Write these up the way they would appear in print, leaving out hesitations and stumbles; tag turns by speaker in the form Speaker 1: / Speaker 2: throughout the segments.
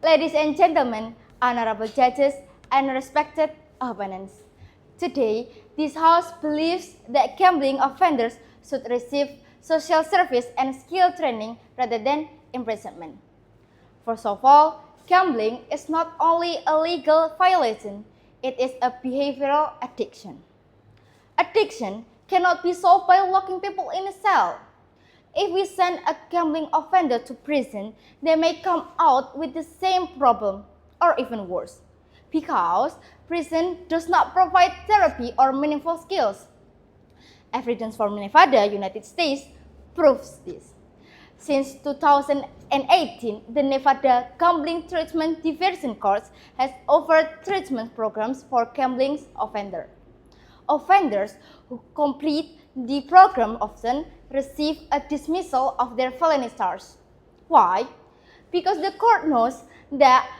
Speaker 1: Ladies and gentlemen, honorable judges, and respected opponents. Today, this House believes that gambling offenders should receive social service and skill training rather than imprisonment. First of all, gambling is not only a legal violation, it is a behavioral addiction. Addiction cannot be solved by locking people in a cell. If we send a gambling offender to prison, they may come out with the same problem or even worse, because prison does not provide therapy or meaningful skills. Evidence from Nevada, United States, proves this. Since 2018, the Nevada Gambling Treatment Diversion Court has offered treatment programs for gambling offenders. Offenders who complete the program often receive a dismissal of their felony charge. Why? Because the court knows that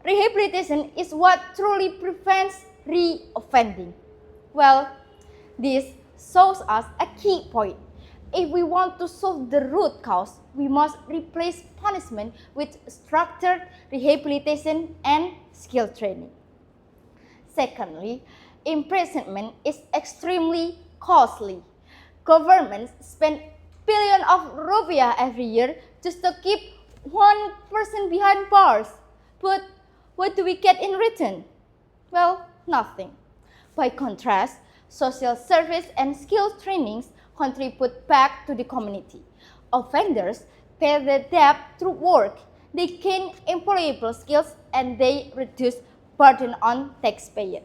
Speaker 1: rehabilitation is what truly prevents re-offending. Well, this shows us a key point. If we want to solve the root cause, we must replace punishment with structured rehabilitation and skill training. Secondly, imprisonment is extremely costly. Governments spend billions of rupiah every year just to keep one person behind bars. But what do we get in return? Well, nothing. By contrast, social service and skill trainings contribute back to the community. Offenders pay their debt through work. They gain employable skills and they reduce burden on taxpayers.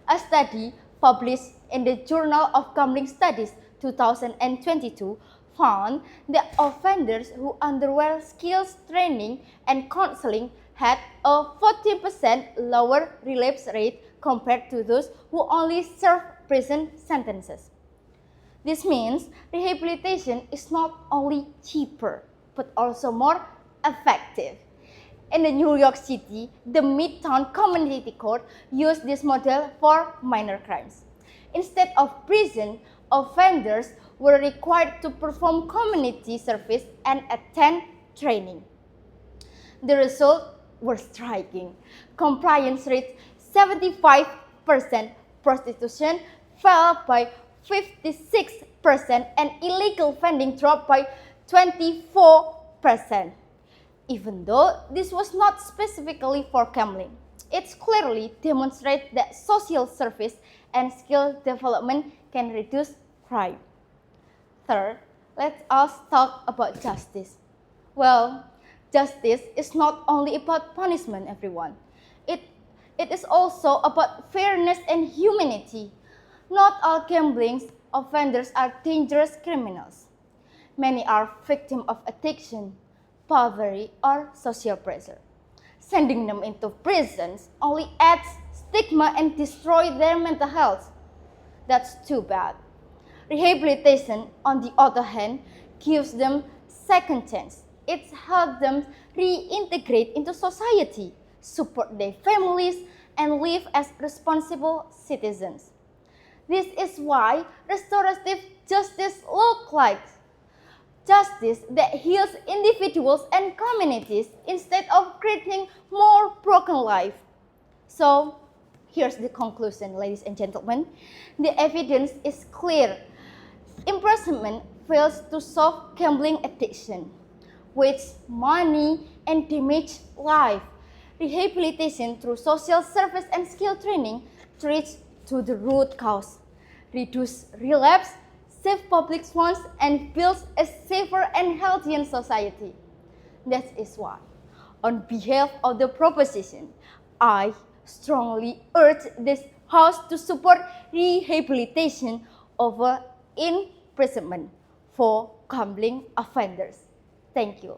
Speaker 1: A study published in the Journal of Gambling Studies 2022 found that offenders who underwent skills training and counseling had a 14% lower relapse rate compared to those who only served prison sentences. This means rehabilitation is not only cheaper, but also more effective. In the New York City, the Midtown Community Court used this model for minor crimes. Instead of prison, offenders were required to perform community service and attend training. The results were striking. Compliance rate 75%, prostitution fell by 56%, and illegal vending dropped by 24%. Even though this was not specifically for gambling, it clearly demonstrates that social service and skill development can reduce crime. Third, let us talk about justice. Well, justice is not only about punishment, everyone. It is also about fairness and humanity. Not all gambling offenders are dangerous criminals. Many are victims of addiction, poverty, or social pressure. Sending them into prisons only adds stigma and destroys their mental health. That's too bad. Rehabilitation, on the other hand, gives them second chance. It helps them reintegrate into society, support their families, and live as responsible citizens. This is why restorative justice looks like justice that heals individuals and communities instead of creating more broken lives. So, here's the conclusion, ladies and gentlemen. The evidence is clear. Imprisonment fails to solve gambling addiction, wastes money, and damage life. Rehabilitation through social service and skill training treats to the root cause, reduce relapse, save public funds, and builds a safer and healthier society. That is why, on behalf of the proposition, I strongly urge this House to support rehabilitation over imprisonment for gambling offenders. Thank you.